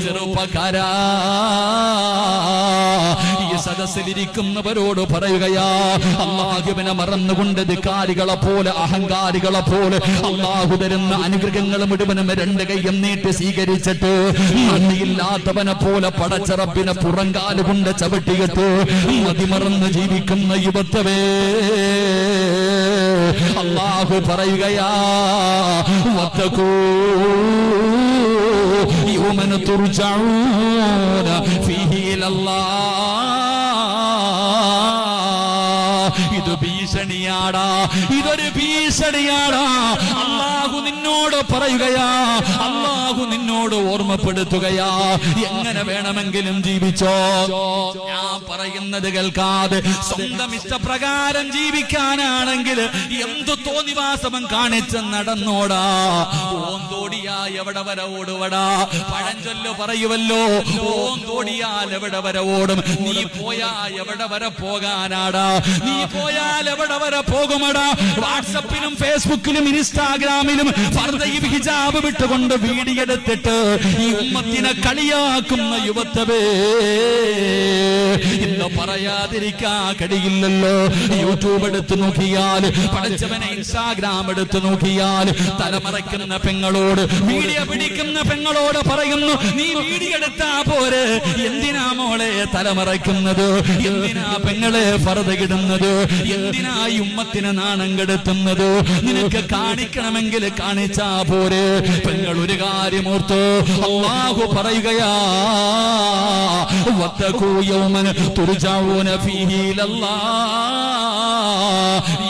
ചെറുപ്പക്കാരാ, ഈ സദസ്സിലിരിക്കുന്നവരോട് പറയുകയാ, അല്ലാഹുവിനെ മറന്നുകൊണ്ട് ധിക്കാരികളെ പോലെ അഹങ്കാരികളെ പോലെ അല്ലാഹു തരുന്ന അനുഗ്രഹങ്ങൾ മുഴുവനും രണ്ട് കൈയും നീട്ടി സ്വീകരിച്ചിട്ട് നന്ദിയില്ലാത്തവനെ പോലെ പടച്ചറപ്പിനെ പുറങ്കാലുകൊണ്ട് ചവിട്ടിയിട്ട് മതിമറന്ന് ജീവിക്കുന്ന യുവത്വവേ, അല്ലാഹു പറയുകയാ, വത്തഖൂ യൗമൻ തുർജഊന ഫീഹി ഇലല്ലാഹ്. ഇത് ഭീഷണിയാടാ, ഇതൊരു ഭീഷണിയാടാ. അല്ലാഹു നിന്നോട് പറയുകയാ, അല്ലാഹു നിന്നോട് ഓർമ്മപ്പെടുത്തുകയാ, എങ്ങനെ വേണമെങ്കിലും ജീവിച്ചോ. ഞാൻ പറയുന്നത് കേൾക്കാതെ സ്വന്തം ഇഷ്ടപ്രകാരം ജീവിക്കാനാണെങ്കിൽ എന്തു തോന്നിവാസമം കാണിച്ച് നടന്നോടാ. ഓന്തോടിയാ എവിടെ വരെ ഓടുവടാ. പഴഞ്ചൊല്ല് പറയുവല്ലോ, ഓന്തോടിയാൽ എവിടെ വരെ ഓടും. നീ പോയാ എവിടെ വരെ പോകാനാടാ. നീ പോയാൽ എവിടെ വരെ പോകുമടാ. വാട്സപ്പിലും ഫേസ്ബുക്കിലും ഇൻസ്റ്റാഗ്രാമിലും ഫർദയും ഹിജാബ് വിട്ടുകൊണ്ട് വീഡിയോ എടുത്തിട്ട് ഈ ഉമ്മത്തിനെ കളിയാക്കുന്ന യുവത്വവേ, ഇന്ന് പറയാതിരിക്കാൻ കഴിയില്ലല്ലോ. യൂട്യൂബ് എടുത്തു നോക്കിയാൽ, പഠിച്ചവനെ ഇൻസ്റ്റാഗ്രാം എടുത്തു നോക്കിയാൽ, തലമറയ്ക്കുന്ന പെങ്ങളോട്, വീഡിയോ പിടിക്കുന്ന പെങ്ങളോട് പറയുന്നു, നീ വീഡിയോ എടുത്താ പോരെ, എന്തിനാ മോളെ തലമറയ്ക്കുന്നത്, എന്തിനാ പെങ്ങളെ ഫർദയിടുന്നത്, എന്തിനാ ഈ ഉമ്മത്തിനെ നാണം കെടുത്തുന്നത്, നിനക്ക് കാണിക്കണമെങ്കിൽ കാണിച്ചാ പോരെ. പെങ്ങൾ ഒരു കാര്യം ഓർത്തു, അല്ലാഹു പറയുകയാ, വത്തഖൂ യൗമൻ തുർജഊന ഫീഹി ഇലല്ലാഹ്.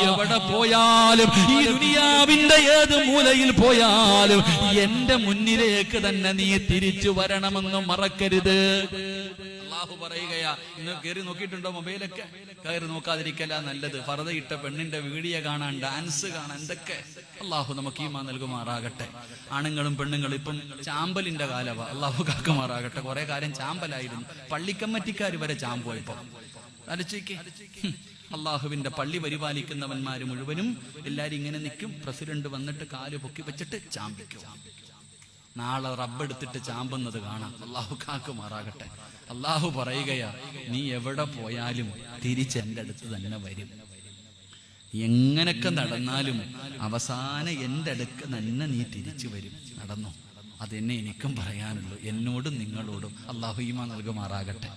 എവിടെ പോയാലും, ഈ ദുനിയാവിന്റെ ഏത് മൂലയിൽ പോയാലും എന്റെ മുന്നിലേക്ക് തന്നെ നീ തിരിച്ചു വരണമെന്ന് മറക്കരുത്. അല്ലാഹു പറയുകയാ. ഇന്ന് കയറി നോക്കിയിട്ടുണ്ടോ മൊബൈലൊക്കെ? കയറി നോക്കാതിരിക്കല നല്ലത്. ഫർദ ഇട്ട പെണ്ണിന്റെ വീഡിയോ കാണാൻ, ഡാൻസ് കാണാൻ, എന്തൊക്കെ. അല്ലാഹു നമുക്ക് ഈമാൻ നൽകുമാറാകട്ടെ. ആണുങ്ങളും പെണ്ണുങ്ങളും ഇപ്പം ചാമ്പലിന്റെ കാലവാ. അല്ലാഹു കാക്കുമാറാകട്ടെ. കുറെ കാര്യം ചാമ്പലായിരുന്നു. പള്ളിക്കമ്മറ്റിക്കാർ വരെ ചാമ്പോ. ഇപ്പൊ അലച്ചേക്ക്, അള്ളാഹുവിന്റെ പള്ളി പരിപാലിക്കുന്നവന്മാര് മുഴുവനും എല്ലാരും ഇങ്ങനെ നിൽക്കും. പ്രസിഡന്റ് വന്നിട്ട് കാല് പൊക്കി വെച്ചിട്ട് ചാമ്പിക്കും. നാളെ റബ്ബെടുത്തിട്ട് ചാമ്പുന്നത് കാണാം. അള്ളാഹു കാക്കുമാറാകട്ടെ. അള്ളാഹു പറയുകയാ, നീ എവിടെ പോയാലും തിരിച്ച് എൻ്റെ അടുത്ത് തന്നെ വരും. എങ്ങനൊക്കെ നടന്നാലും അവസാനം എൻ്റെ അടുക്ക് തന്നെ നീ തിരിച്ചു വരും. നടന്നു. അതെന്നെ എനിക്കും പറയാനുള്ളൂ, എന്നോടും നിങ്ങളോടും. അള്ളാഹു ഈമാൻ നൽകുമാറാകട്ടെ.